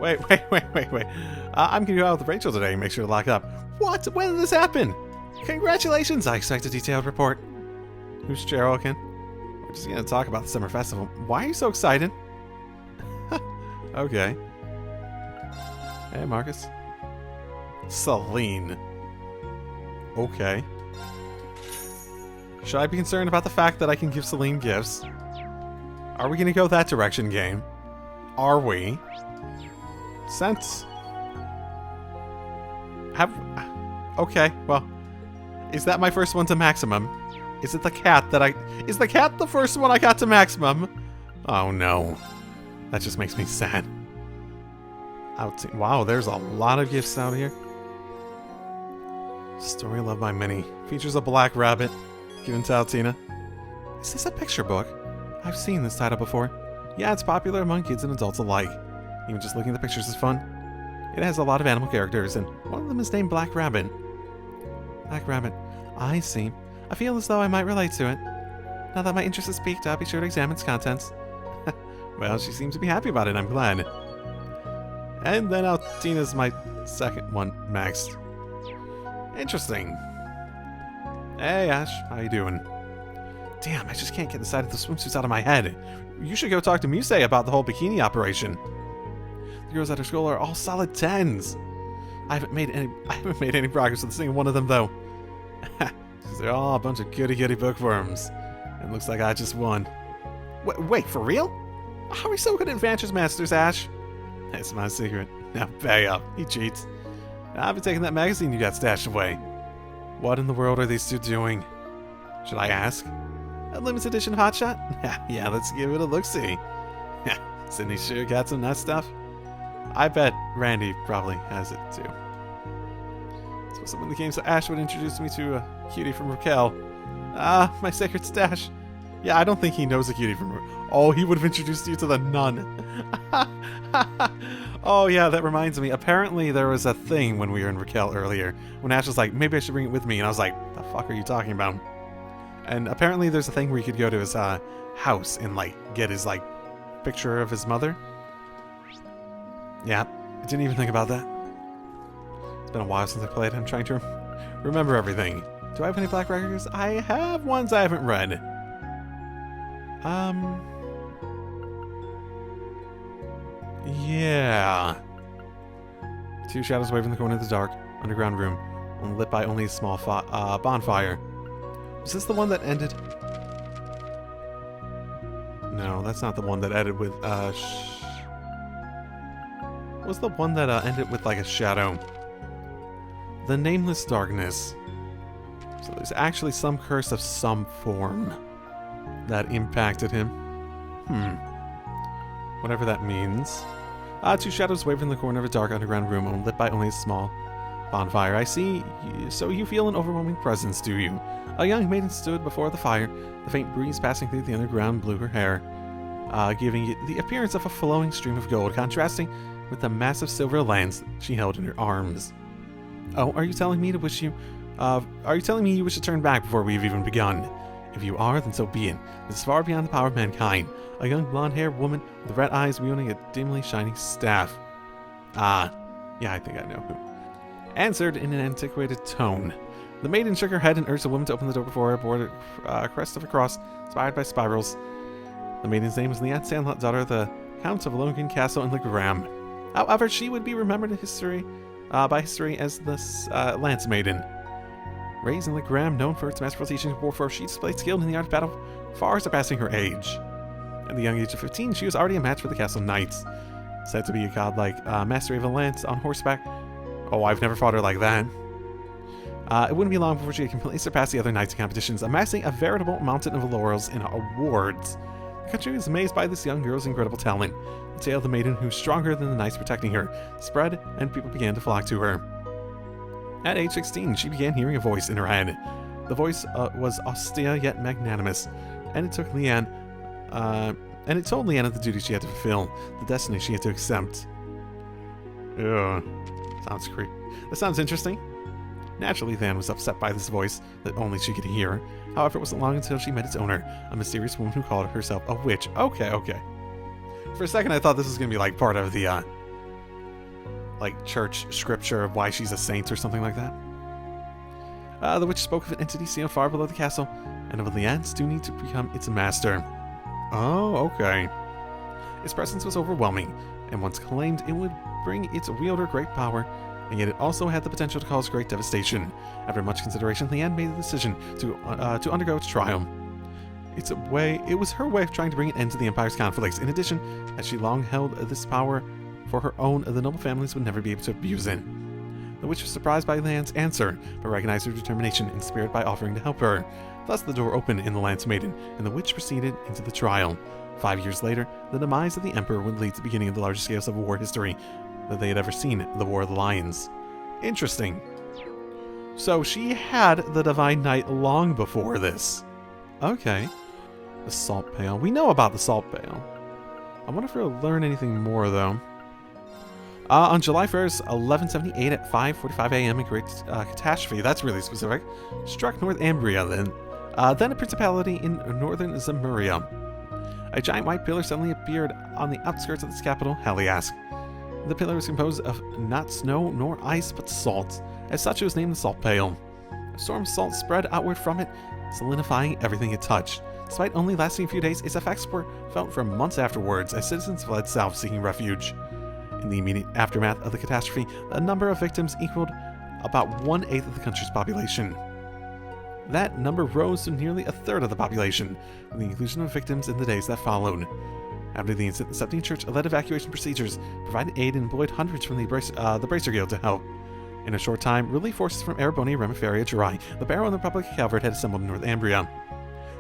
Wait. I'm gonna go out with Rachel today and make sure to lock up. What? When did this happen? Congratulations! I expect a detailed report. Who's Cheryl again? We're just gonna talk about the summer festival. Why are you so excited? Okay. Hey, Marcus. Celine. Okay. Should I be concerned about the fact that I can give Celine gifts? Are we gonna go that direction, game? Are we? Sense. Okay, well. Is that my first one to maximum? Is it the cat that Is the cat the first one I got to maximum? Oh no. That just makes me sad. Wow, there's a lot of gifts out here. Story loved by many. Features a black rabbit. Given to Altina. Is this a picture book? I've seen this title before. Yeah, it's popular among kids and adults alike. Even just looking at the pictures is fun. It has a lot of animal characters, and one of them is named Black Rabbit. Black Rabbit. I see. I feel as though I might relate to it. Now that my interest is piqued, I'll be sure to examine its contents. Well, she seems to be happy about it, I'm glad. And then Altina's my second one maxed. Interesting. Hey, Ash. How you doing? Damn, I just can't get the side of the swimsuits out of my head. You should go talk to Muse about the whole bikini operation. The girls at her school are all solid 10s. I haven't made any progress with a single one of them, though. They're all a bunch of goody-goody bookworms. And looks like I just won. Wait, for real? How are we so good at Adventures Masters, Ash? That's my secret. Now pay up. He cheats. I've been taking that magazine you got stashed away. What in the world are these two doing? Should I ask? A limited edition hotshot? Yeah, let's give it a look-see. Sydney sure got some nut stuff. I bet Randy probably has it too. So someone in the game, so Ash would introduce me to a cutie from Raquel. My sacred stash. Yeah, I don't think he knows a cutie from Raquel. Oh, he would have introduced you to the nun. Oh yeah, that reminds me. Apparently there was a thing when we were in Raquel earlier, when Ash was like, maybe I should bring it with me, and I was like, the fuck are you talking about? And apparently there's a thing where you could go to his house and like get his like picture of his mother. Yeah, I didn't even think about that. It's been a while since I played. I'm trying to remember everything. Do I have any black records? I have ones I haven't read. Yeah. Two shadows wave in the corner of the dark underground room, lit by only a small bonfire. Was this the one that ended? No, that's not the one that ended with was the one that ended with like a shadow. The Nameless Darkness. So there's actually some curse of some form that impacted him. Whatever that means. Two shadows wave in the corner of a dark underground room, lit by only a small bonfire. I see. So you feel an overwhelming presence, do you? A young maiden stood before the fire. The faint breeze passing through the underground blew her hair, giving it the appearance of a flowing stream of gold, contrasting with the massive silver lance she held in her arms. Oh, are you telling me you wish to turn back before we've even begun? If you are, then so be it. This is far beyond the power of mankind. A young blonde-haired woman with red eyes wielding a dimly shining staff. Yeah, I think I know who. Answered in an antiquated tone. The maiden shook her head and urged the woman to open the door before her aboard a crest of a cross, inspired by spirals. The maiden's name was Leanne Sandlot, daughter of the Count of Logan Castle in Legram. However, she would be remembered by history as the Lance Maiden. Raised in Legram, known for its masterful teaching of warfare, she displayed skill in the art of battle, far surpassing her age. At the young age of 15, she was already a match for the castle knights. Said to be a godlike mastery of a lance on horseback. Oh, I've never fought her like that. It wouldn't be long before she had completely surpassed the other knights in competitions, amassing a veritable mountain of laurels and awards. The country was amazed by this young girl's incredible talent. The tale of the maiden who was stronger than the knights protecting her spread, and people began to flock to her. At age 16, she began hearing a voice in her head. The voice was austere yet magnanimous, and it told Leanne of the duty she had to fulfill, the destiny she had to accept. Ugh. Sounds creepy. That sounds interesting. Naturally, Than was upset by this voice that only she could hear. However, it wasn't long until she met its owner, a mysterious woman who called herself a witch. Okay. For a second, I thought this was going to be like part of the, like church scripture of why she's a saint or something like that. The witch spoke of an entity seen far below the castle, and of Leanne's do need to become its master. Oh, okay. Its presence was overwhelming, and once claimed it would bring its wielder great power, and yet it also had the potential to cause great devastation. After much consideration, Leanne made the decision to undergo its trial. It was her way of trying to bring an end to the Empire's conflicts. In addition, as she long held this power for her own, the noble families would never be able to abuse it. The witch was surprised by Leanne's answer, but recognized her determination and spirit by offering to help her. Thus the door opened in the land to Maiden, and the witch proceeded into the trial. 5 years later, the demise of the Emperor would lead to the beginning of the largest scale civil war history that they had ever seen, the War of the Lions. Interesting. So she had the Divine Knight long before this. Okay. The Salt Pail. We know about the Salt Pail. I wonder if we'll learn anything more, though. On July 1st, 1178 at 5:45 a.m. a great catastrophe, that's really specific, struck Northumbria then a principality in northern Zemuria. A giant white pillar suddenly appeared on the outskirts of its capital, Haliask. The pillar was composed of not snow nor ice, but salt. As such, it was named the Salt Pail. A storm of salt spread outward from it, solidifying everything it touched. Despite only lasting a few days, its effects were felt for months afterwards as citizens fled south seeking refuge. In the immediate aftermath of the catastrophe, the number of victims equaled about 1/8 of the country's population. That number rose to nearly 1/3 of the population, with the inclusion of victims in the days that followed. After the incident, the Septine Church led evacuation procedures, provided aid, and employed hundreds from the Bracer Guild to help. In a short time, relief forces from Erebonia, Remifaria, Jurai, the Barrow, and the Republic of Calvert had assembled in Northumbria.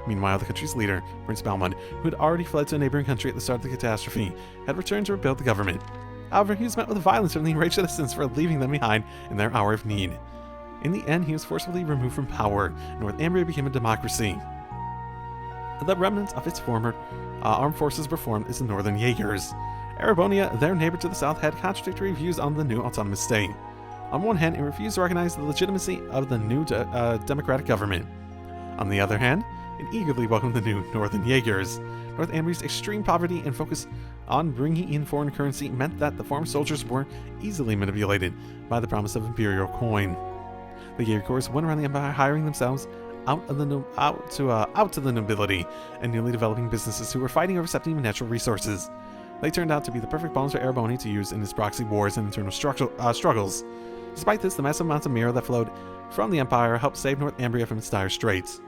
Meanwhile, the country's leader, Prince Balmund, who had already fled to a neighboring country at the start of the catastrophe, had returned to rebuild the government. However, he was met with violence from the enraged citizens for leaving them behind in their hour of need. In the end, he was forcibly removed from power. Northumbria became a democracy. The remnants of its former armed forces were formed as the Northern Jaegers. Erebonia, their neighbor to the south, had contradictory views on the new autonomous state. On one hand, it refused to recognize the legitimacy of the new democratic government. On the other hand, it eagerly welcomed the new Northern Jaegers. Northumbria's extreme poverty and focus on bringing in foreign currency meant that the farm soldiers were easily manipulated by the promise of imperial coin. The Jaeger Corps went around the empire hiring themselves out to the nobility and newly developing businesses who were fighting over Septine and natural resources. They turned out to be the perfect pawns for Erebonia to use in its proxy wars and internal struggles. Despite this, the massive amounts of mirror that flowed from the empire helped save Northumbria from its dire straits.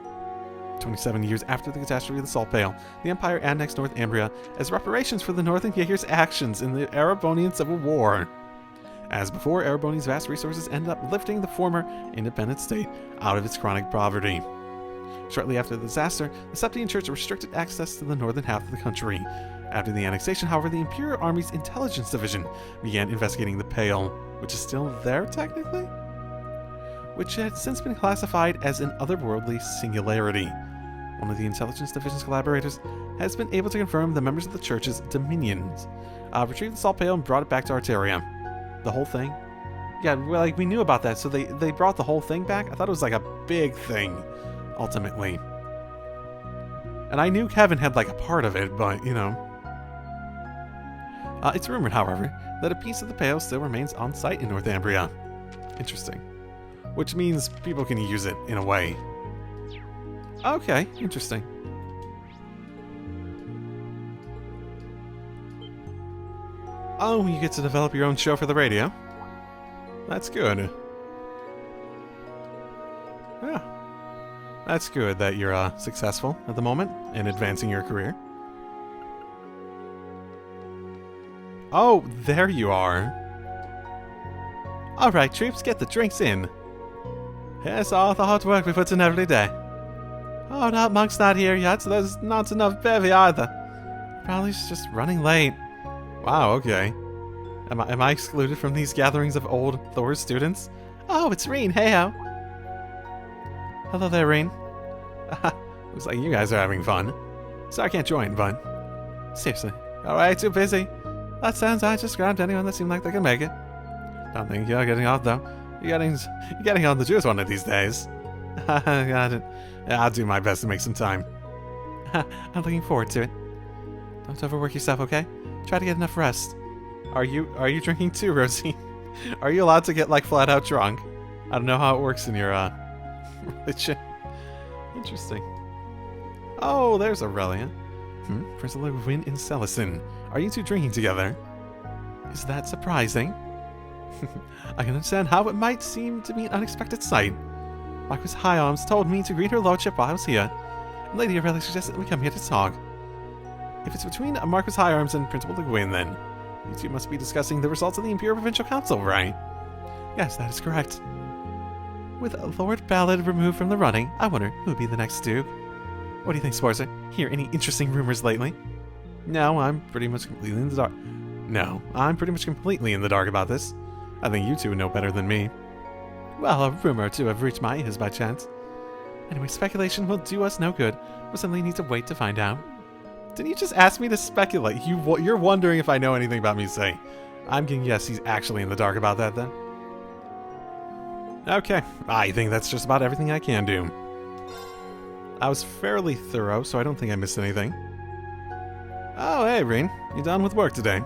27 years after the catastrophe of the Salt Pail, the Empire annexed Northumbria as reparations for the Northern Jaegers' actions in the Erebonian Civil War. As before, Erebonia's vast resources ended up lifting the former independent state out of its chronic poverty. Shortly after the disaster, the Septine Church restricted access to the northern half of the country. After the annexation, however, the Imperial Army's Intelligence Division began investigating the Pale, which is still there technically, which had since been classified as an otherworldly singularity. One of the Intelligence Division's collaborators has been able to confirm the members of the Church's dominions retrieved the Salt Pail and brought it back to Arteria. The whole thing? Yeah, we knew about that, so they brought the whole thing back? I thought it was like a big thing, ultimately. And I knew Kevin had like a part of it, but, you know. It's rumored, however, that a piece of the Pale still remains on site in Northumbria. Interesting. Which means people can use it in a way. Okay, interesting. Oh, you get to develop your own show for the radio. That's good. Yeah. That's good that you're successful at the moment in advancing your career. Oh, there you are. Alright, troops, get the drinks in. Here's all the hard work we put in every day. Oh, no, Monk's not here yet, so there's not enough bevy either. Probably just running late. Wow, okay. Am I excluded from these gatherings of old Thor's students? Oh, it's Rean, hey-ho. Hello there, Rean. Looks like you guys are having fun. Sorry I can't join, but... Seriously. Alright, too busy. That sounds I just grabbed anyone that seemed like they could make it. Don't think you're getting off, though. You're getting on the juice one of these days. I'll do my best to make some time. I'm looking forward to it. Don't overwork yourself, okay? Try to get enough rest. Are you drinking too, Rosie? Are you allowed to get, like, flat out drunk? I don't know how it works in your, religion. Interesting. Oh, there's Aurelia. Principal Rean and Celestin. Are you two drinking together? Is that surprising? I can understand how it might seem to be an unexpected sight. Marquis High Arms told me to greet her lordship while I was here. Lady Aurelia suggested we come here to talk. If it's between Marquis High Arms and Principal Legwin, then you two must be discussing the results of the Imperial Provincial Council, right? Yes, that is correct. With Lord Ballard removed from the running, I wonder who would be the next Duke. What do you think, Sforza? Hear any interesting rumors lately? No, I'm pretty much completely in the dark. No, I'm pretty much completely in the dark about this. I think you two know better than me. Well, a rumor or two have reached my ears by chance. Anyway, speculation will do us no good. We'll simply need to wait to find out. Didn't you just ask me to speculate? You're wondering if I know anything about me, say. I'm getting yes, he's actually in the dark about that then. Okay, I think that's just about everything I can do. I was fairly thorough, so I don't think I missed anything. Oh, hey, Rean. You done with work today?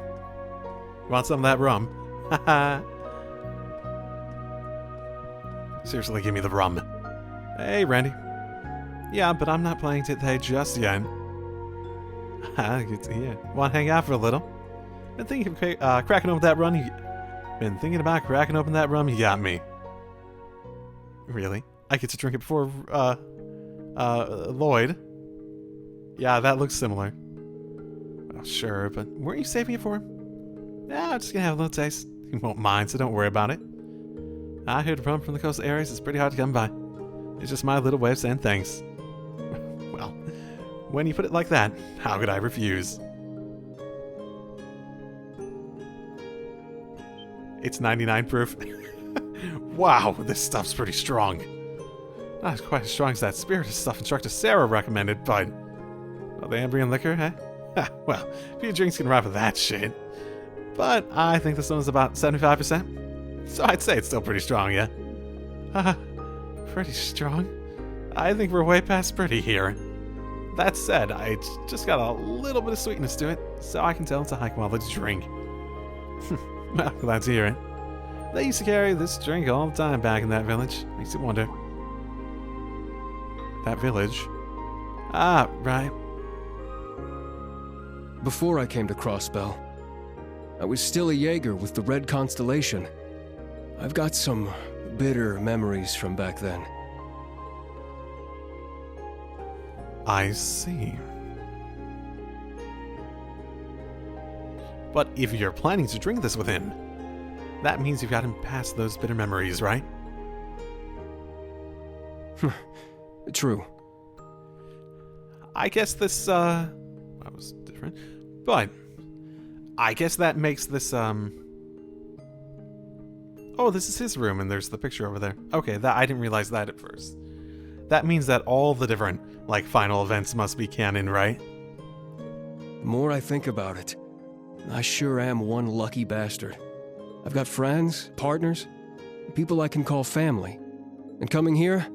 Want some of that rum? Haha. Seriously, give me the rum. Hey, Randy. Yeah, but I'm not planning to today just yet. Good to hear. Want to hang out for a little? Been thinking of cracking open that rum. Been thinking about cracking open that rum. You got me. Really? I get to drink it before Lloyd. Yeah, that looks similar. Well, sure, but weren't you saving it for him? Yeah, I'm just gonna have a little taste. He won't mind, so don't worry about it. I heard rum from the coastal areas is pretty hard to come by. It's just my little way of saying thanks. Well, when you put it like that, how could I refuse? It's 99 proof. Wow, this stuff's pretty strong. Not as quite as strong as that spirited stuff Instructor Sarah recommended, but... Well, the Ambrian liquor, eh? Well, a few drinks can rival that shit. But I think this one's about 75%. So I'd say it's still pretty strong, yeah? Pretty strong? I think we're way past pretty here. That said, I just got a little bit of sweetness to it, so I can tell it's a high-quality drink. Well, glad to hear it. They used to carry this drink all the time back in that village. Makes you wonder. That village? Ah, right. Before I came to Crossbell, I was still a Jaeger with the Red Constellation. I've got some bitter memories from back then. I see. But if you're planning to drink this with him, that means you've got him past those bitter memories, right? True. I guess this, that was different. But, I guess that makes this, oh, this is his room, and there's the picture over there. Okay, I didn't realize that at first. That means that all the different, like, final events must be canon, right? The more I think about it, I sure am one lucky bastard. I've got friends, partners, people I can call family. And coming here,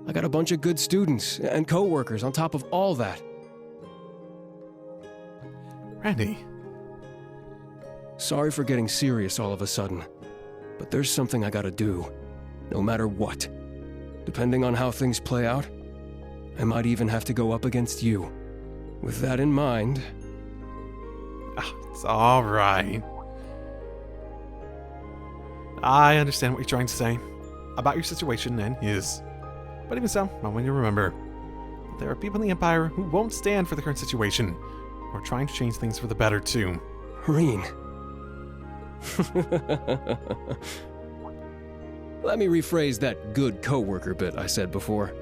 I got a bunch of good students and co-workers on top of all that. Randy. Sorry for getting serious all of a sudden, but there's something I gotta do, no matter what. Depending on how things play out, I might even have to go up against you. With that in mind... It's alright. I understand what you're trying to say about your situation and his. But even so, I want you to remember, there are people in the Empire who won't stand for the current situation, or are trying to change things for the better too. Rean. Let me rephrase that good coworker bit I said before.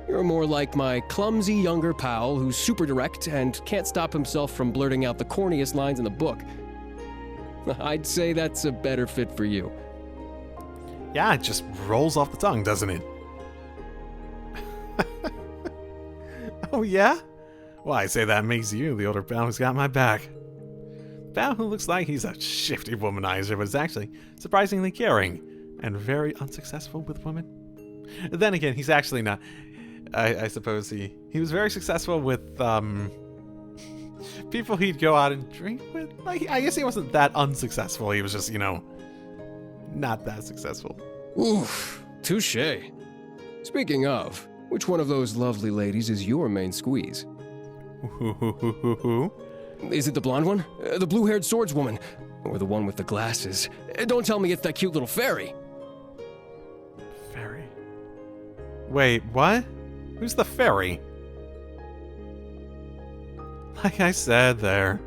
You're more like my clumsy younger pal who's super direct and can't stop himself from blurting out the corniest lines in the book. I'd say that's a better fit for you. Yeah, it just rolls off the tongue, doesn't it? Oh yeah? Well, I say that makes you the older pal who's got my back. Bao, who looks like he's a shifty womanizer, was actually surprisingly caring and very unsuccessful with women. Then again, he's actually not. I suppose he was very successful with people he'd go out and drink with. Like, I guess he wasn't that unsuccessful. He was just, not that successful. Oof, touche. Speaking of, which one of those lovely ladies is your main squeeze? Who? Is it the blonde one? The blue-haired swordswoman? Or the one with the glasses? Don't tell me it's that cute little fairy. Fairy? Wait, what? Who's the fairy? Like I said there.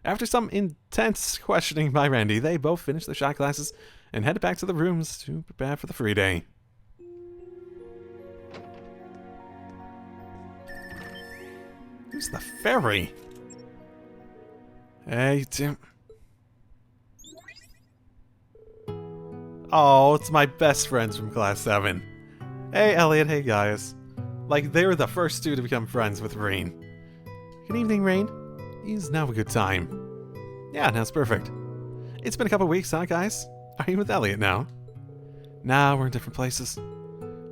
After some intense questioning by Randy, they both finished their shot classes and headed back to the rooms to prepare for the free day. Who's the fairy? Hey, Tim. Oh, it's my best friends from Class 7. Hey, Elliot. Hey, guys. Like, they were the first two to become friends with Rean. Good evening, Rean. Is now a good time? Yeah, now's perfect. It's been a couple weeks, huh, guys? Are you with Elliot now? Nah, we're in different places.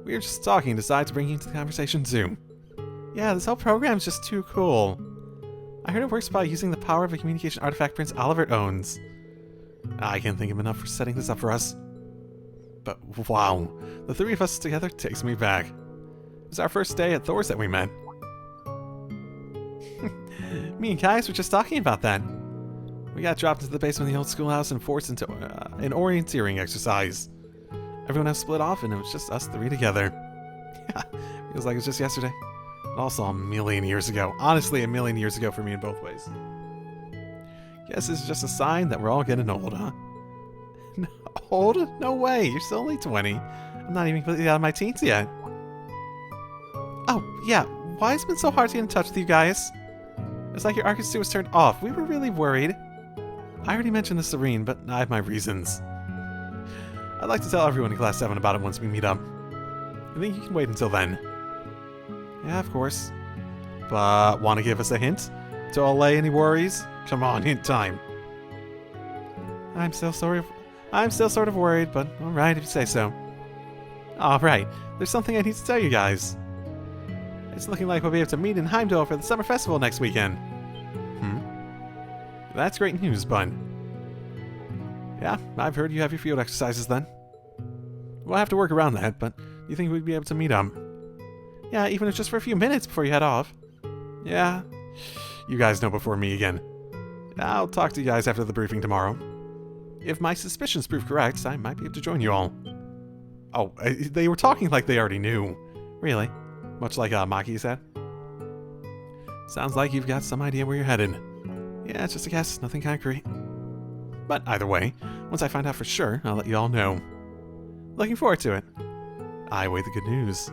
We were just talking and decided to bring you into the conversation too. Yeah, this whole program's just too cool. I heard it works by using the power of a communication artifact Prince Oliver owns. I can't think of enough for setting this up for us. But wow, the three of us together takes me back. It was our first day at Thor's that we met. Me and Kais were just talking about that. We got dropped into the basement of the old schoolhouse and forced into an orienteering exercise. Everyone else split off and it was just us three together. Yeah, feels like it was just yesterday. But also a million years ago. Honestly, a million years ago for me in both ways. Guess this is just a sign that we're all getting old, huh? Old? No way, you're still only 20. I'm not even completely out of my teens yet. Oh, yeah, why has it been so hard to get in touch with you guys? It's like your Arcus was turned off. We were really worried. I already mentioned this to Rean, but I have my reasons. I'd like to tell everyone in Class 7 about it once we meet up. I think you can wait until then. Yeah, of course. But want to give us a hint to allay any worries? Come on, hint time. I'm still sort of worried, but alright if you say so. Alright, there's something I need to tell you guys. It's looking like we'll be able to meet in Heimdall for the summer festival next weekend. That's great news, bud. Yeah, I've heard you have your field exercises then. We'll have to work around that, but you think we'd be able to meet up? Yeah, even if just for a few minutes before you head off. Yeah, you guys know before me again. I'll talk to you guys after the briefing tomorrow. If my suspicions prove correct, I might be able to join you all. Oh, they were talking like they already knew. Really? Much like Maki said. Sounds like you've got some idea where you're headed. Yeah, it's just a guess, nothing concrete. But either way, once I find out for sure, I'll let you all know. Looking forward to it. I await the good news.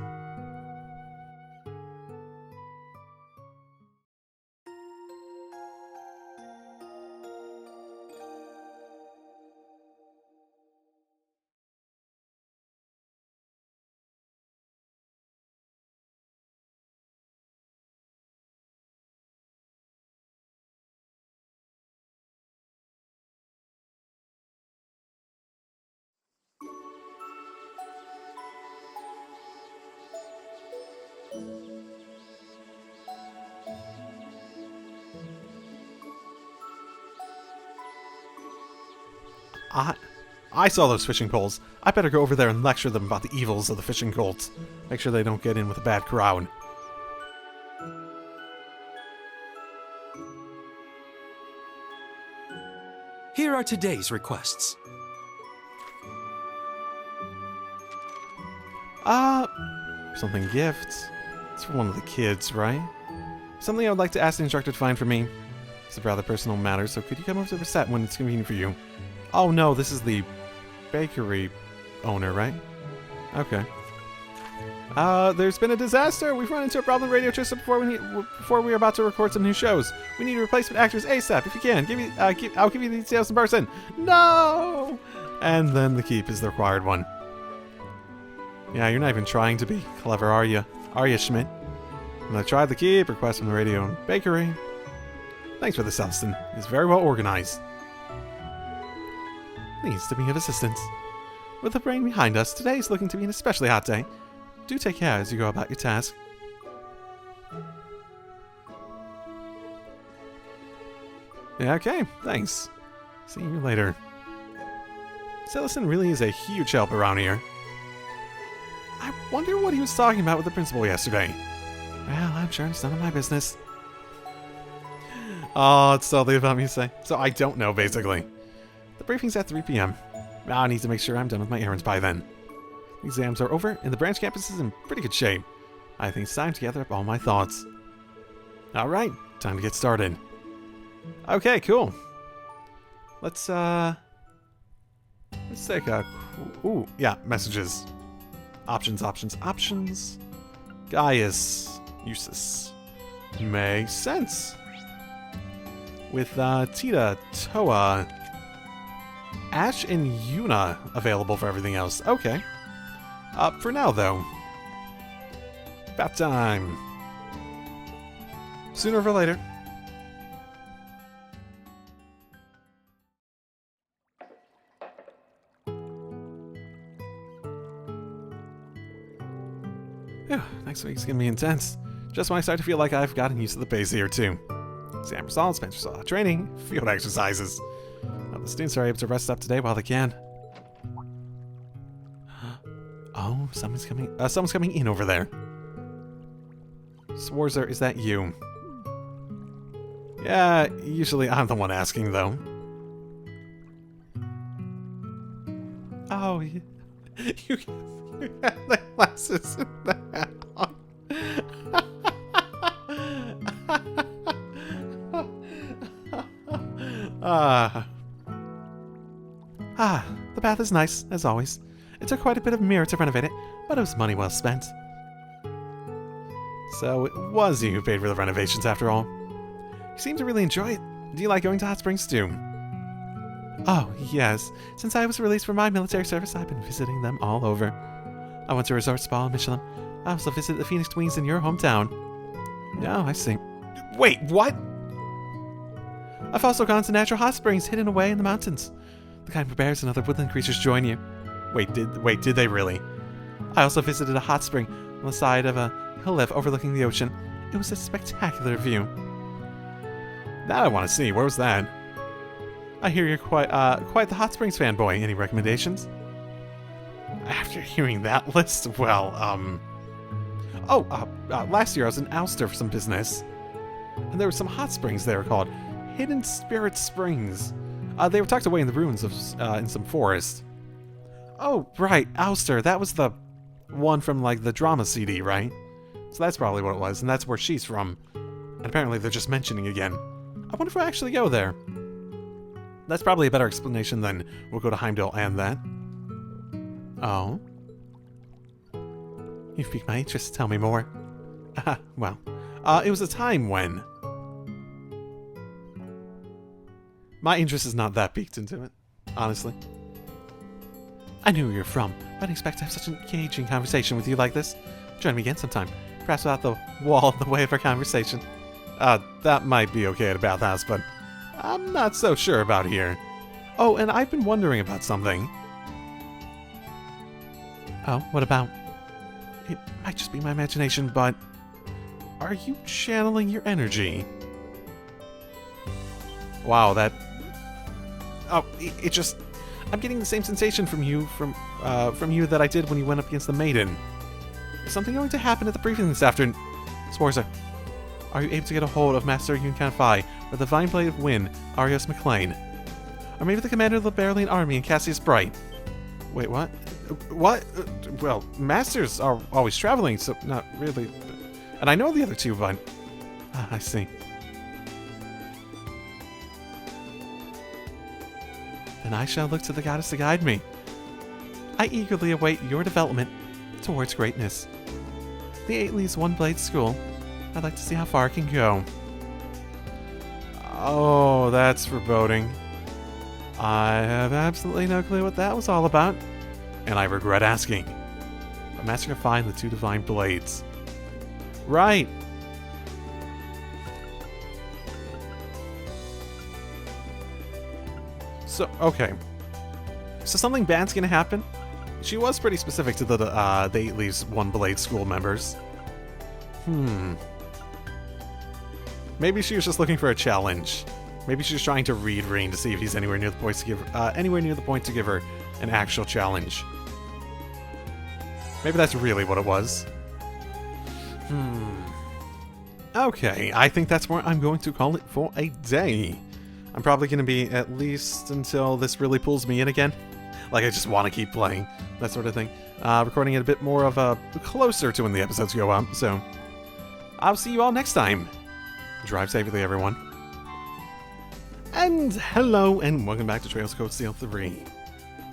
I saw those fishing poles. I better go over there and lecture them about the evils of the fishing cults. Make sure they don't get in with a bad crowd. Here are today's requests. Something gifts. It's for one of the kids, right? Something I would like to ask the instructor to find for me. It's a rather personal matter, so could you come over to the set when it's convenient for you? Oh no, this is the bakery owner, right? Okay. There's been a disaster. We've run into a problem with Radio Trista before we were about to record some new shows. We need replacement actors ASAP. If you can, I'll give you the details in person. No. And then the keep is the required one. Yeah, you're not even trying to be clever, are you? Are you, Schmidt? I'm gonna try the keep, request from the radio and bakery. Thanks for this, Elston. It's very well organized. Pleased to be of assistance. With the rain behind us, today is looking to be an especially hot day. Do take care as you go about your task. Yeah, okay, thanks. See you later. Celestin really is a huge help around here. I wonder what he was talking about with the principal yesterday. Well, I'm sure it's none of my business. Oh, it's totally about me to say. So I don't know, basically. The briefing's at 3 p.m. I need to make sure I'm done with my errands by then. The exams are over, and the branch campus is in pretty good shape. I think it's time to gather up all my thoughts. Alright, time to get started. Okay, cool. Let's take a... Ooh, yeah, messages. Options. Gaius. Usus. Makes sense. With Tita, Toa, Ash, and Yuna available for everything else. Okay. For now, though. About time. Sooner or later. Whew, next week's gonna be intense. Just when I start to feel like I've gotten used to the pace here, too. Exam results, bench result, training, field exercises. The students are able to rest up today while they can. Oh, someone's coming in over there. Swarzer, is that you? Yeah, usually I'm the one asking, though. Oh, you have the glasses and the hat on. The bath is nice, as always. It took quite a bit of mirror to renovate it, but it was money well spent. So it was you who paid for the renovations after all. You seem to really enjoy it. Do you like going to hot springs too? Oh, yes. Since I was released from my military service, I've been visiting them all over. I went to a resort spa in Michelin. I also visited the Phoenix Twins in your hometown. Oh, I see. Wait, what? I've also gone to natural hot springs hidden away in the mountains. The kind where bears and other woodland creatures join you. Wait, did they really? I also visited a hot spring on the side of a hill cliff overlooking the ocean. It was a spectacular view. That I want to see. Where was that? I hear you're quite the hot springs fanboy. Any recommendations? After hearing that list, well, last year I was in Ulster for some business, and there were some hot springs there called Hidden Spirit Springs. They were tucked away in the ruins of in some forest. Oh, right, Ulster. That was the one from like the drama CD, right? So that's probably what it was, and that's where she's from. And apparently they're just mentioning again. I wonder if we'll actually go there. That's probably a better explanation than we'll go to Heimdall and that. Oh? You've piqued my interest. Tell me more. Well, it was a time when... My interest is not that piqued into it, honestly. I knew where you're from. I didn't expect to have such an engaging conversation with you like this. Join me again sometime. Perhaps without the wall in the way of our conversation. That might be okay at a bathhouse, but I'm not so sure about here. Oh, and I've been wondering about something. Oh, what about? It might just be my imagination, but... Are you channeling your energy? Wow, that... Oh, it just... I'm getting the same sensation from you that I did when you went up against the Maiden. Is something going to happen at the briefing this afternoon? Sforza, are you able to get a hold of Master Yunkanfai or the Vine Blade of Wind, Arios McLean? Or maybe the commander of the Berlin Army and Cassius Bright? Wait, what? What? Well, Masters are always traveling, so not really. And I know the other two, but... I see. Then I shall look to the goddess to guide me. I eagerly await your development towards greatness. The 8 leaves 1 blade school. I'd like to see how far it can go. Oh, that's foreboding. I have absolutely no clue what that was all about, and I regret asking. The master can find the two divine blades. Right. So, okay. So something bad's gonna happen? She was pretty specific to the 8 Leaves 1 Blade school members. Maybe she was just looking for a challenge. Maybe she was trying to read Rean to see if he's anywhere near the point to give her an actual challenge. Maybe that's really what it was. Okay, I think that's where I'm going to call it for a day. I'm probably going to be at least until this really pulls me in again. Like I just want to keep playing, that sort of thing. Recording it a bit more of a closer to when the episodes go up, so I'll see you all next time. Drive safely, everyone. And hello, and welcome back to Trails of Cold Steel 3.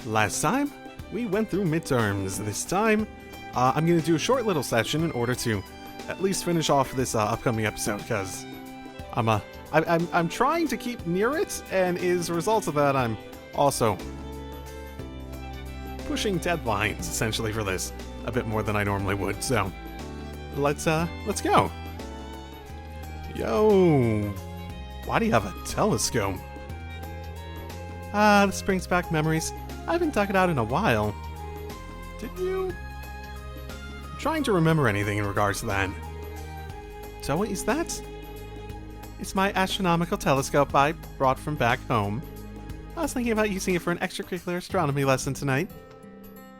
Last time, we went through midterms. This time, I'm going to do a short little session in order to at least finish off this upcoming episode, because I'm trying to keep near it, and as a result of that, I'm also pushing deadlines, essentially, for this a bit more than I normally would, so let's go. Yo, why do you have a telescope? This brings back memories. I haven't dug it out in a while. Did you? I'm trying to remember anything in regards to that. So what is that? It's my astronomical telescope I brought from back home. I was thinking about using it for an extracurricular astronomy lesson tonight.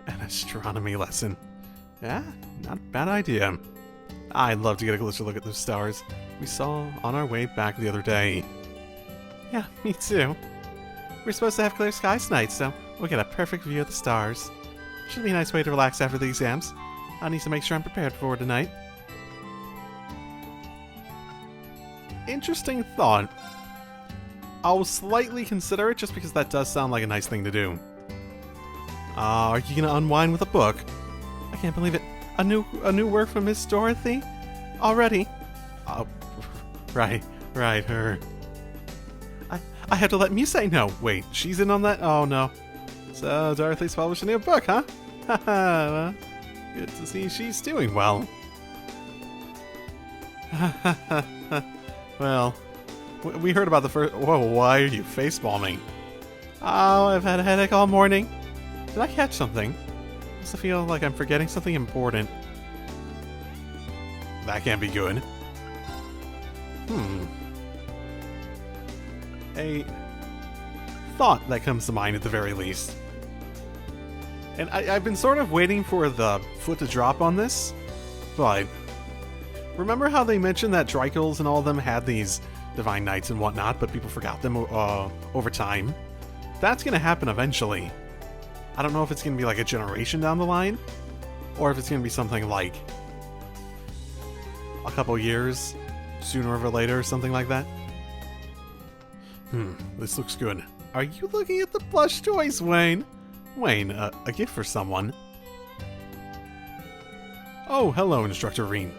An astronomy lesson? Yeah, not a bad idea. I'd love to get a closer look at those stars we saw on our way back the other day. Yeah, me too. We're supposed to have clear skies tonight, so we'll get a perfect view of the stars. Should be a nice way to relax after the exams. I need to make sure I'm prepared for tonight. Interesting thought. I'll slightly consider it just because that does sound like a nice thing to do. Are you gonna unwind with a book? I can't believe it. A new work from Miss Dorothy? Already? Oh, right, her. I had to let me say no. Wait, she's in on that? Oh no. So Dorothy's published a new book, huh? Haha, good to see she's doing well. Well, we heard about the first... Whoa, why are you facepalming? Oh, I've had a headache all morning. Did I catch something? I also feel like I'm forgetting something important. That can't be good. A thought that comes to mind at the very least. And I've been sort of waiting for the foot to drop on this, but remember how they mentioned that Drycles and all of them had these Divine Knights and whatnot, but people forgot them over time? That's going to happen eventually. I don't know if it's going to be like a generation down the line, or if it's going to be something like a couple years, sooner or later, or something like that. This looks good. Are you looking at the plush toys, Wayne? Wayne, a gift for someone. Oh, hello, Instructor Rean.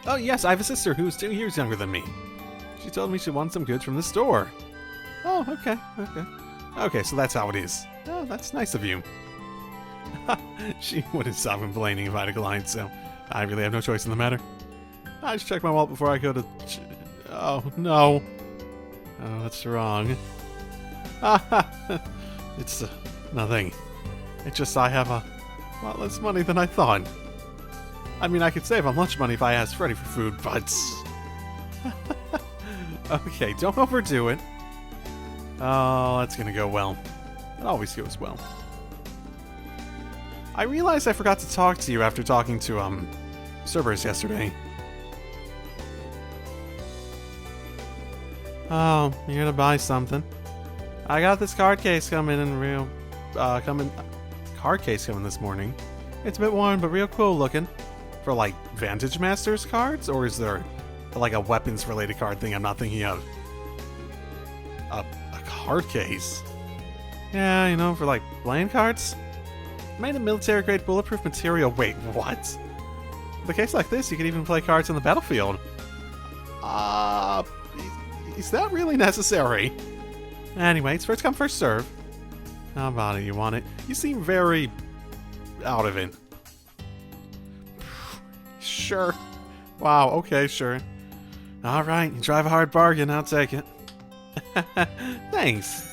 Oh yes, I have a sister who's 2 years younger than me. She told me she wants some goods from the store. Oh, okay. Okay, so that's how it is. Oh, that's nice of you. She wouldn't stop complaining if I declined, so I really have no choice in the matter. I just check my wallet before I go to... Oh, no. Oh, what's wrong? It's nothing. It's just I have a lot less money than I thought. I mean, I could save on lunch money if I asked Freddy for food, but... Okay, don't overdo it. Oh, that's gonna go well. It always goes well. I realized I forgot to talk to you after talking to, Cerberus yesterday. Oh, you're gonna buy something. I got this card case coming this morning. It's a bit worn, but real cool looking. For, like, Vantage Masters cards? Or is there, like, a weapons-related card thing I'm not thinking of? A card case? Yeah, you know, for, like, playing cards? Made of military-grade bulletproof material. Wait, what? With a case like this, you can even play cards on the battlefield. Is that really necessary? Anyway, it's first come, first serve. How about it? You want it? You seem very out of it. Sure. Wow, okay, sure. Alright, you drive a hard bargain, I'll take it. Thanks.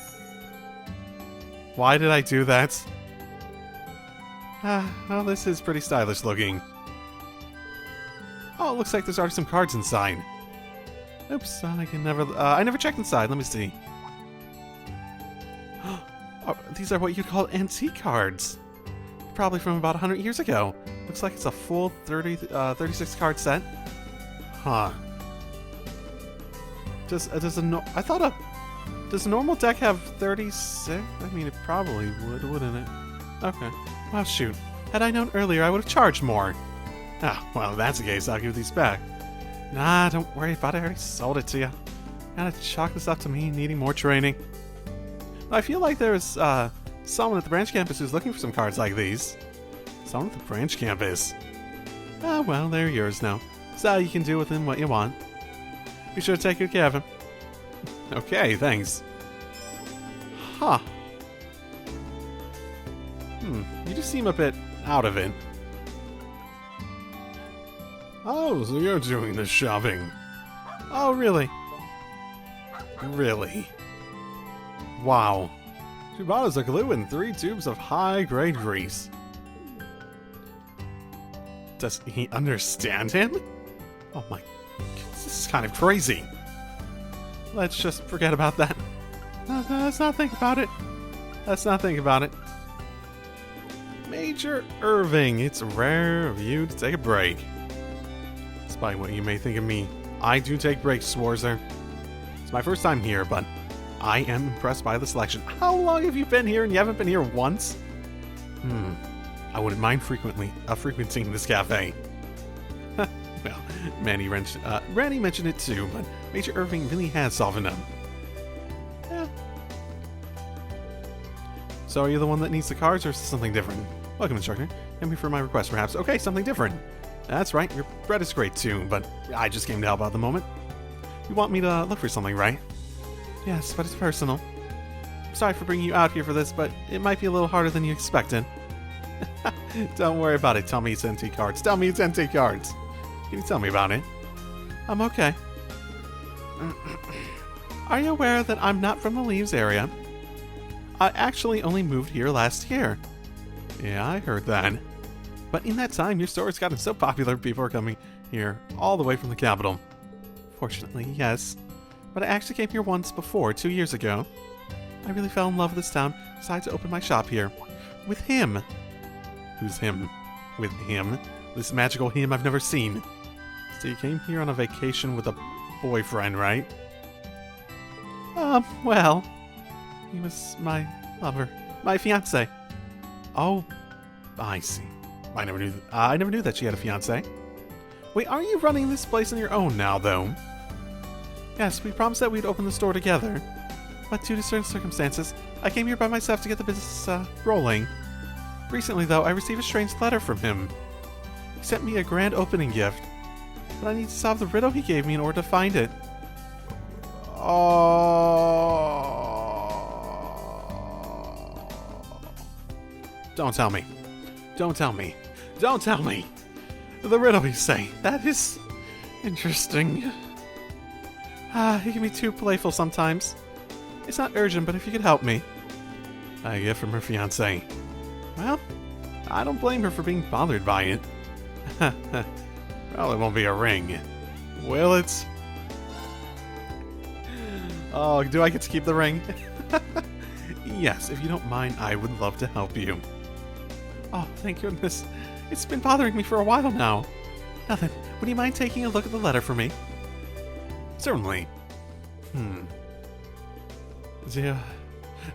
Why did I do that? Well, this is pretty stylish looking. Oh, it looks like there's already some cards inside. Oops, I never checked inside. Let me see. Oh, these are what you'd call antique cards. Probably from about 100 years ago. Looks like it's a full 36 card set. Huh. Does a normal deck have 36? I mean, it probably would, wouldn't it? Okay. Well, shoot. Had I known earlier, I would have charged more. Ah, well, if that's the case, I'll give these back. Nah, don't worry about it. I already sold it to you. Gotta chalk this up to me needing more training. I feel like there's someone at the branch campus who's looking for some cards like these. Someone at the branch campus. Ah, well, they're yours now. So you can do with them what you want. Be sure to take good care of him. Okay, thanks. Huh. You just seem a bit out of it. Oh, so you're doing the shopping. Oh, really? Really? Wow. 2 bottles of glue and 3 tubes of high-grade grease. Does he understand him? Oh my... This is kind of crazy. Let's just forget about that. Let's not think about it. Let's not think about it. Major Irving, it's rare of you to take a break. Despite what you may think of me, I do take breaks, Swarzer. It's my first time here, but I am impressed by the selection. How long have you been here and you haven't been here once? I wouldn't mind frequenting this cafe. Well, Randy mentioned it too, but Major Irving really has softened up. Yeah. So are you the one that needs the cards, or is this something different? Welcome, instructor. Thank me for my request, perhaps. Okay, something different. That's right, your bread is great too, but I just came to help out at the moment. You want me to look for something, right? Yes, but it's personal. Sorry for bringing you out here for this, but it might be a little harder than you expected. Don't worry about it. Tell me it's antique cards. Tell me it's antique cards. Can you tell me about it? I'm okay. Are you aware that I'm not from the LEEVES area? I actually only moved here last year. Yeah, I heard that. But in that time, your store has gotten so popular, people are coming here all the way from the capital. Fortunately, yes. But I actually came here once before, 2 years ago. I really fell in love with this town, decided to open my shop here. With him. Who's him? With him? This magical him I've never seen. So you came here on a vacation with a boyfriend, right? Well, he was my lover. My fiancé. Oh, I see. I never knew that she had a fiancé. Wait, aren't you running this place on your own now, though? Yes, we promised that we'd open the store together. But due to certain circumstances, I came here by myself to get the business, rolling. Recently, though, I received a strange letter from him. He sent me a grand opening gift. But I need to solve the riddle he gave me in order to find it. Oh. Don't tell me. Don't tell me. Don't tell me. The riddle, you say. That is interesting. He can be too playful sometimes. It's not urgent, but if you could help me. A gift from her fiancé. Well, I don't blame her for being bothered by it. Well, it won't be a ring. Will it? Oh, do I get to keep the ring? Yes, if you don't mind, I would love to help you. Oh, thank goodness. It's been bothering me for a while now. Now then, would you mind taking a look at the letter for me? Certainly.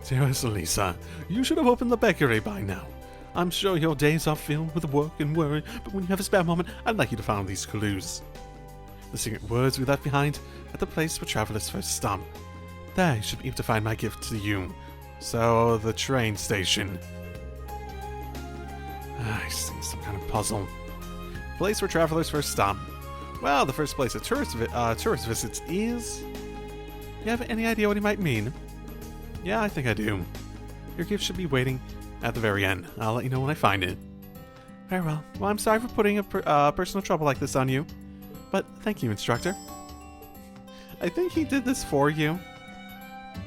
Dearest Lisa, you should have opened the bakery by now. I'm sure your days are filled with work and worry, but when you have a spare moment, I'd like you to find these clues. The secret words we left behind at the place where travelers first stop. There you should be able to find my gift to you. So, the train station. I see, some kind of puzzle. Place where travelers first stop. Well, the first place a tourist visits is... You have any idea what he might mean? Yeah, I think I do. Your gift should be waiting at the very end. I'll let you know when I find it. Very well. Well, I'm sorry for putting a personal trouble like this on you. But thank you, instructor. I think he did this for you.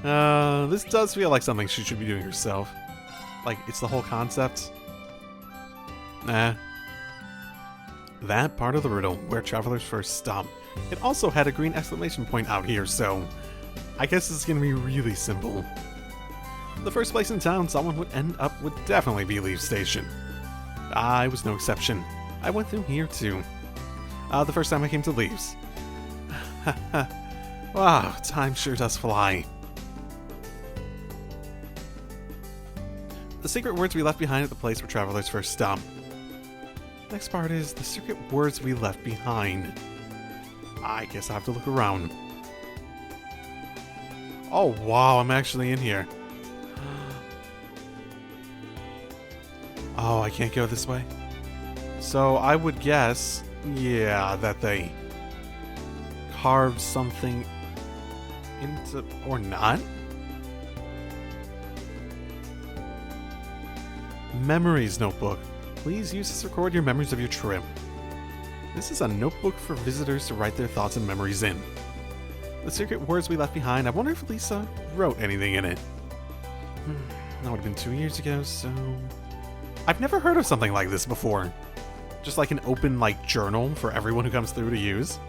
This does feel like something she should be doing herself. Like, it's the whole concept. Nah. That part of the riddle, where travelers first stop. It also had a green exclamation point out here, so I guess it's gonna be really simple. The first place in town someone would end up would definitely be Leave Station. I was no exception. I went through here too. The first time I came to Leaves. Wow, time sure does fly. The secret words we left behind at the place where travelers first stop. Next part is the secret words we left behind. I guess I have to look around. Oh wow, I'm actually in here. Oh, I can't go this way? So I would guess, yeah, that they carved something into, or not? Memories notebook. Please use this to record your memories of your trip. This is a notebook for visitors to write their thoughts and memories in. The secret words we left behind, I wonder if Lisa wrote anything in it. That would have been 2 years ago, so... I've never heard of something like this before. Just like an open, journal for everyone who comes through to use.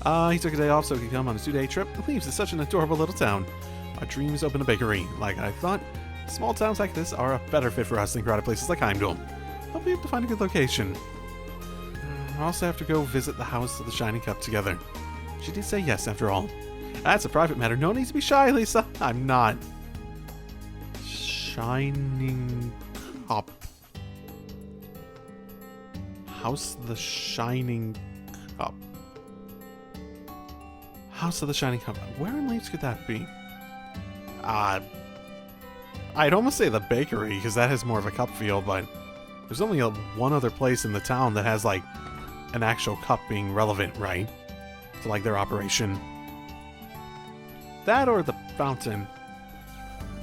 He took a day off so he could come on a 2-day trip. Leaves is such an adorable little town. Our dreams open a bakery. Like I thought, small towns like this are a better fit for us than crowded places like Heimdall. Hope we have to find a good location. I also have to go visit the house of the Shining Cup together. She did say yes, after all. That's a private matter. No need to be shy, Lisa. I'm not. Shining Cup. House of the Shining Cup. House of the Shining Cup. Where in Leaves could that be? I'd almost say the bakery, because that has more of a cup feel, but there's only one other place in the town that has, an actual cup being relevant, right? To, their operation. That or the fountain.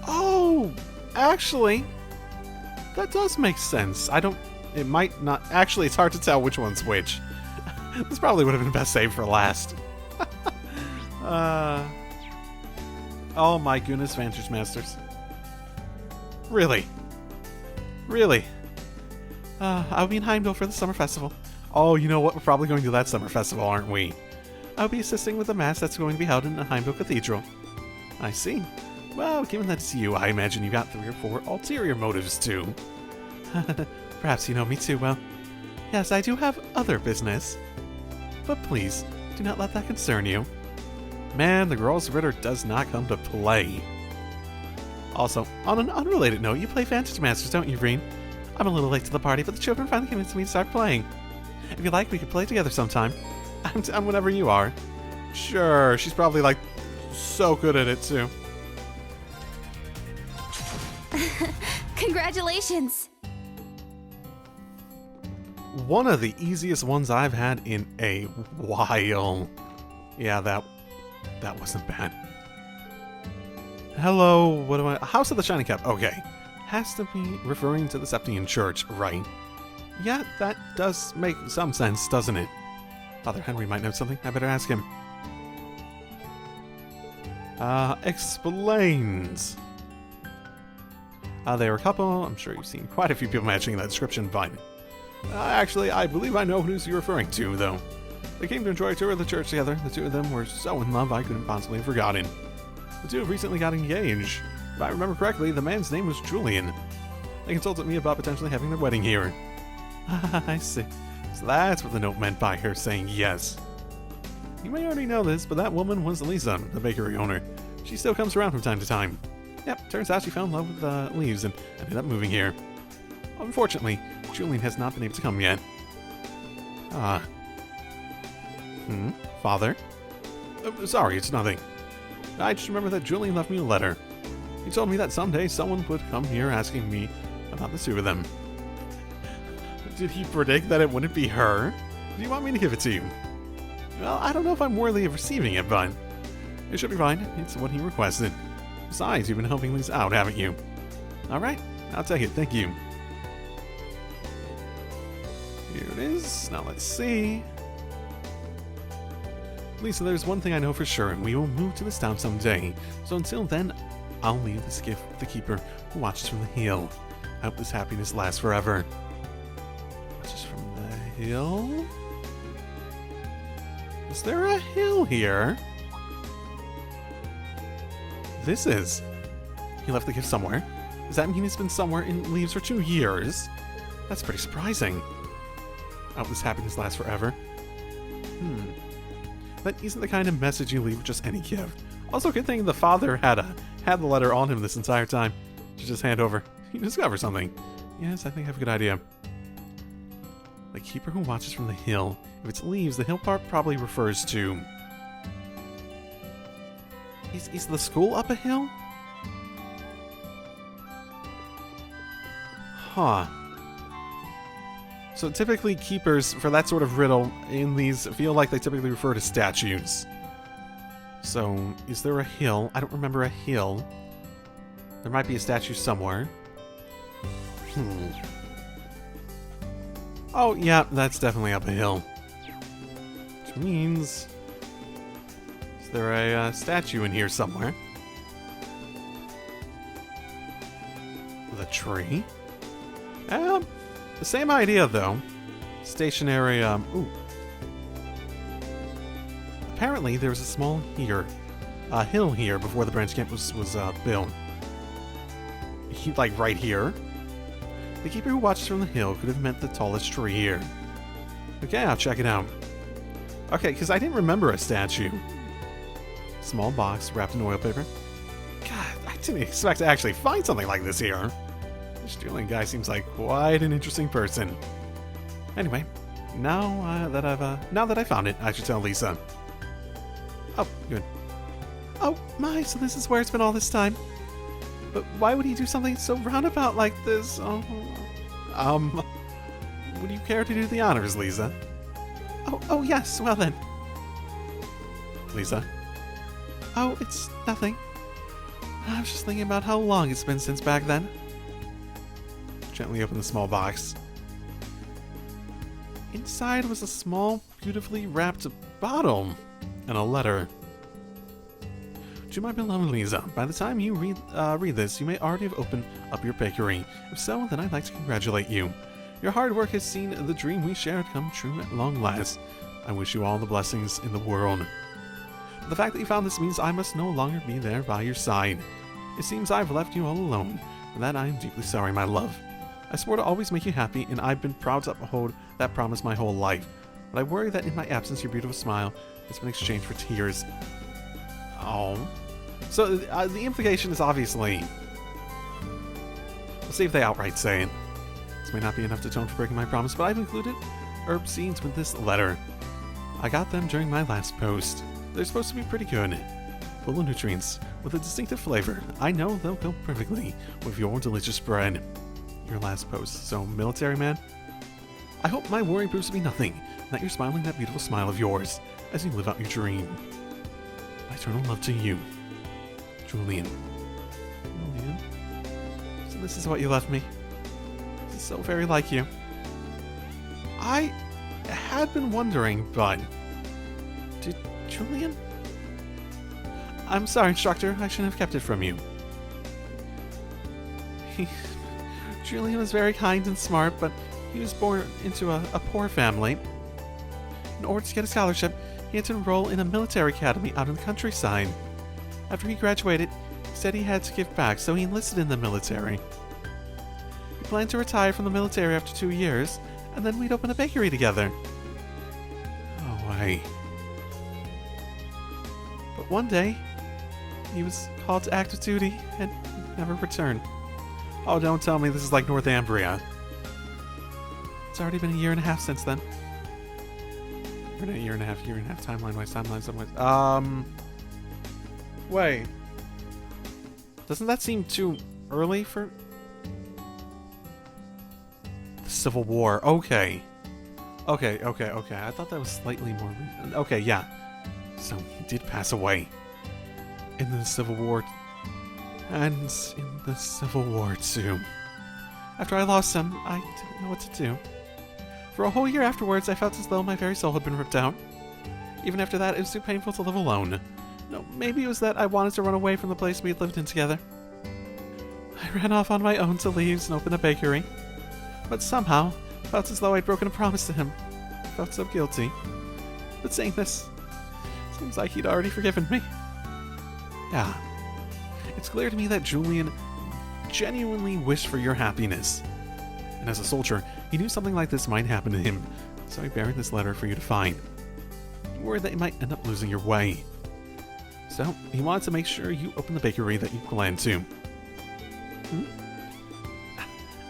Oh! Actually, that does make sense. It might not... Actually, it's hard to tell which one's which. This probably would have been best saved for last. Oh my goodness, Vantage Masters. Really? Really? I'll be in Heimdall for the summer festival. Oh, you know what? We're probably going to that summer festival, aren't we? I'll be assisting with the mass that's going to be held in the Heimdall Cathedral. I see. Well, given that it's you, I imagine you got 3 or 4 ulterior motives, too. Perhaps you know me too well. Yes, I do have other business. But please, do not let that concern you. Man, the girl's riddle does not come to play. Also, on an unrelated note, you play Vantage Masters, don't you, Rean? I'm a little late to the party, but the children finally convinced me to start playing. If you like, we could play together sometime. I'm whenever you are. Sure, she's probably, so good at it, too. Congratulations! One of the easiest ones I've had in a while. Yeah, that wasn't bad. Hello, what am I... House of the Shining Cup, okay. Has to be referring to the Septian Church, right? Yeah, that does make some sense, doesn't it? Father Henry might know something. I better ask him. Explains. They were a couple. I'm sure you've seen quite a few people matching that description, but... actually, I believe I know who you're referring to, though. They came to enjoy a tour of the church together. The two of them were so in love I couldn't possibly have forgotten. The two have recently got engaged. If I remember correctly, the man's name was Julian. They consulted me about potentially having their wedding here. I see. So that's what the note meant by her saying yes. You may already know this, but that woman was Lisa, the bakery owner. She still comes around from time to time. Yep, turns out she fell in love with Leaves and ended up moving here. Unfortunately, Julian has not been able to come yet. Father? Sorry, it's nothing. I just remember that Julian left me a letter. He told me that someday someone would come here asking me about the two of them. Did he predict that it wouldn't be her? Do you want me to give it to you? Well, I don't know if I'm worthy of receiving it, but it should be fine. It's what he requested. Besides, you've been helping Lisa out, haven't you? Alright, I'll take it, thank you. Here it is. Now let's see. Lisa, there's one thing I know for sure, and we will move to this town someday. So until then, I'll leave this gift with the keeper who watches from the hill. I hope this happiness lasts forever. Watches from the hill? Is there a hill here? This is. He left the gift somewhere. Does that mean he's been somewhere in Leaves for 2 years? That's pretty surprising. I hope this happiness lasts forever. That isn't the kind of message you leave with just any gift. Also, good thing the father had the letter on him this entire time to just hand over. He discovered something. Yes, I think I have a good idea. The keeper who watches from the hill. If it's Leaves, the hill part probably refers to... Is the school up a hill? Huh. So typically keepers for that sort of riddle in these feel like they typically refer to statues. So, is there a hill? I don't remember a hill. There might be a statue somewhere. Oh, yeah, that's definitely up a hill. Which means... Is there a statue in here somewhere? With a tree? The same idea, though. Stationary, ooh. Apparently, there was a small hill here before the branch camp was built. Like, right here. The keeper who watches from the hill could have meant the tallest tree here. Okay, I'll check it out. Okay, because I didn't remember a statue. Small box wrapped in oil paper. God, I didn't expect to actually find something like this here. This Julian guy seems like quite an interesting person. Anyway, now that I found it, I should tell Lisa. Oh, good. Oh my, so this is where it's been all this time. But why would he do something so roundabout like this? Would you care to do the honors, Lisa? Oh yes, well then. Lisa? Oh, it's nothing. I was just thinking about how long it's been since back then. Gently open the small box. Inside was a small, beautifully wrapped bottle and a letter. To my beloved Lisa, by the time you read this, you may already have opened up your bakery. If so, then I'd like to congratulate you. Your hard work has seen the dream we shared come true at long last. I wish you all the blessings in the world. The fact that you found this means I must no longer be there by your side. It seems I've left you all alone, and that I am deeply sorry, my love. I swore to always make you happy, and I've been proud to uphold that promise my whole life. But I worry that in my absence, your beautiful smile has been exchanged for tears. Oh. So, the implication is obviously... Let's see if they outright say it. This may not be enough to atone for breaking my promise, but I've included herb seeds with this letter. I got them during my last post. They're supposed to be pretty good. Full of nutrients, with a distinctive flavor. I know they'll go perfectly with your delicious bread. Your last post. So, military man? I hope my worry proves to be nothing, and that you're smiling that beautiful smile of yours as you live out your dream. My eternal love to you, Julian. Julian? So this is what you left me. This is so very like you. I had been wondering, but... Did Julian? I'm sorry, instructor. I shouldn't have kept it from you. Julian was very kind and smart, but he was born into a poor family. In order to get a scholarship, he had to enroll in a military academy out in the countryside. After he graduated, he said he had to give back, so he enlisted in the military. He planned to retire from the military after 2 years, and then we'd open a bakery together. Oh, wait. But one day, he was called to active duty and never returned. Oh, don't tell me this is like Northumbria. It's already been a year and a half since then. Or a year and a half timeline-wise, wait. Doesn't that seem too early for... The Civil War, okay. Okay. I thought that was slightly more recent. Okay, yeah. So, he did pass away. In the Civil War... And in the Civil War, too. After I lost him, I didn't know what to do. For a whole year afterwards, I felt as though my very soul had been ripped out. Even after that, it was too painful to live alone. No, maybe it was that I wanted to run away from the place we had lived in together. I ran off on my own to LEEVES and open a bakery. But somehow, I felt as though I'd broken a promise to him. I felt so guilty. But saying this, seems like he'd already forgiven me. Yeah. It's clear to me that Julian genuinely wished for your happiness. And as a soldier, he knew something like this might happen to him, so he buried this letter for you to find. He worried that you might end up losing your way. So, he wanted to make sure you open the bakery that you planned to.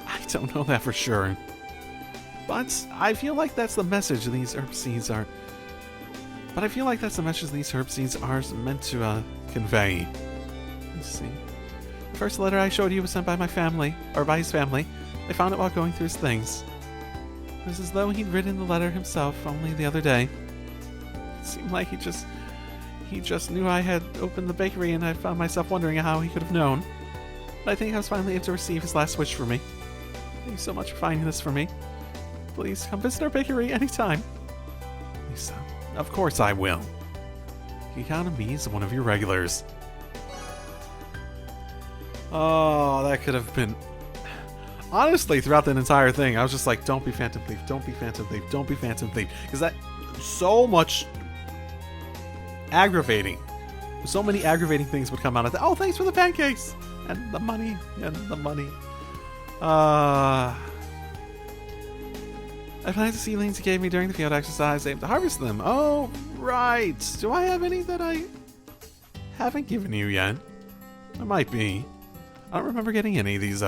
I don't know that for sure. But I feel like that's the message these herb seeds are... meant to convey. Let's see. The first letter I showed you was sent by my family, or by his family. I found it while going through his things. It was as though he'd written the letter himself only the other day. It seemed like he just knew I had opened the bakery, and I found myself wondering how he could have known. But I think I was finally able to receive his last wish for me. Thank you so much for finding this for me. Please come visit our bakery anytime. Lisa, of course I will. You count on me as one of your regulars. Oh, that could have been... Honestly, throughout that entire thing, I was just like, don't be Phantom Thief, don't be Phantom Thief, don't be Phantom Thief. Because that... so much... aggravating. So many aggravating things would come out of that. Oh, thanks for the pancakes! And the money, I planted the seedlings he gave me during the field exercise, aimed to harvest them. Oh, right. Do I have any that I haven't given you yet? There might be. I don't remember getting any of these,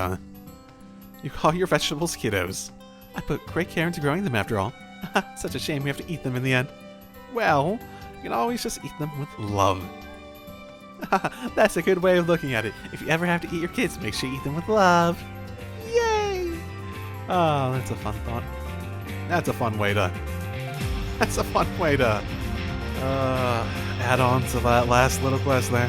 you call your vegetables kiddos. I put great care into growing them after all. Such a shame we have to eat them in the end. Well, you can always just eat them with love. That's a good way of looking at it. If you ever have to eat your kids, make sure you eat them with love. Yay! Oh, that's a fun thought. That's a fun way to add on to that last little quest there.